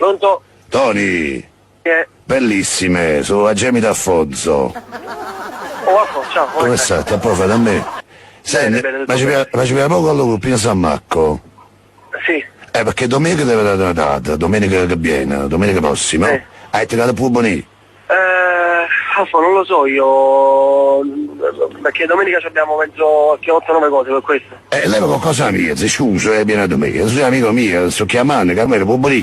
Pronto? Tony, bellissime, sono a Gemito Affonso. Oh, ciao, come stai? A profa da me? Senti, ma ci piace poco allora prima San Marco? Sì. Perché domenica deve dare una data, domenica che viene, domenica prossima. Hai tirato pure bonì? Non lo so io, perché domenica abbiamo penso che 8-9 cose per questo. Leva qualcosa mia, se scuso, viene domenica, tu sei amico mio, sto chiamando, che a me può bonì.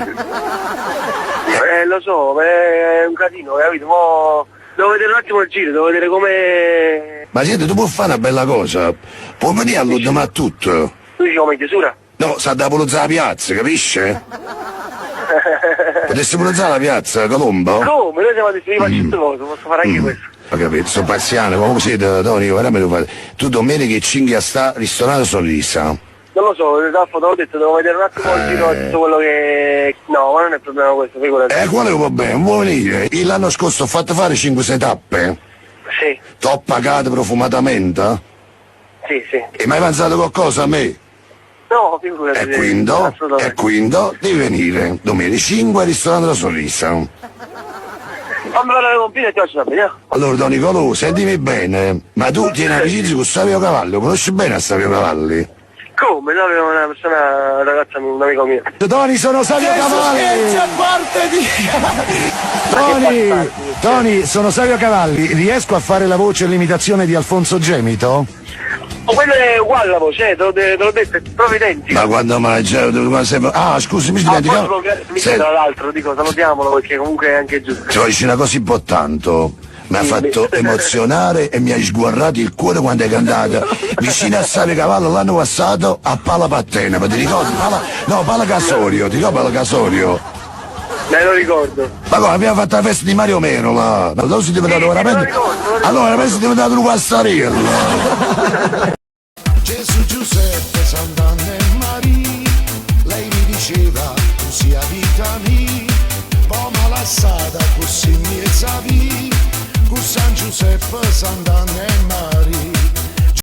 Lo so, è un casino, capito? Mo devo vedere un attimo il giro, devo vedere come... Ma senti, tu puoi fare una bella cosa, puoi venire all'ultimo a tutto. Tu dici come chiusura? No, sa da pulizare la piazza, capisci? Potessi pulizare la piazza, Colombo? Come? Noi siamo a distribuire tutto cosa, posso fare anche questo. Ho capito, sto paziano, come siete, Tony, veramente fate. Tu domenica che cinghi a sta ristorante Sorrisa? Non lo so, Raffa, te l'ho detto, devo vedere un attimo il giro di tutto quello che... No, ma non è il problema questo, figurati. Quale va bene, vuoi venire? L'anno scorso ho fatto fare 5-6 tappe. Sì. T'ho pagato profumatamente? Sì, sì. E mi hai avanzato qualcosa a me? No, figurati. E quindi devi venire domenica 5 al ristorante La Sorrisa. Fammi parlare con Pino e ti faccio sapere. Allora, Don Nicolò, sentimi bene, ma tu tieni amicizia con Savio Cavallo, conosci bene a Savio Cavalli? Come? No, avevo una persona, una ragazza, un amico mio. Tony, sono Savio Cavalli! Tony, sono Savio Cavalli, riesco a fare la voce e l'imitazione di Alfonso Gemito? Oh, quello è uguale la voce, te l'ho detto, è proprio identico. Ma quando mangiavo, scusi, mi dimenticavo. Tra l'altro, dico, salutiamolo perché comunque è anche giusto. Ti voglio dire una cosa importante. Mi ha fatto emozionare e mi ha sguarrato il cuore quando è cantata vicino a Savio Cavallo l'anno passato a Pala Pattena, ma ti ricordi? Pala Casorio, ti ricordi Pala Casorio? Me lo ricordo. Ma come abbiamo fatto la festa di Mario Mero là? Ma tu sei diventato veramente. Allora la festa è diventato un passariello. Gesù Giuseppe Sant'Anna e Maria, lei mi diceva tu sia vita mia, poi mi ha lasciata così mi savi, con San Giuseppe Sant'Anna e Maria.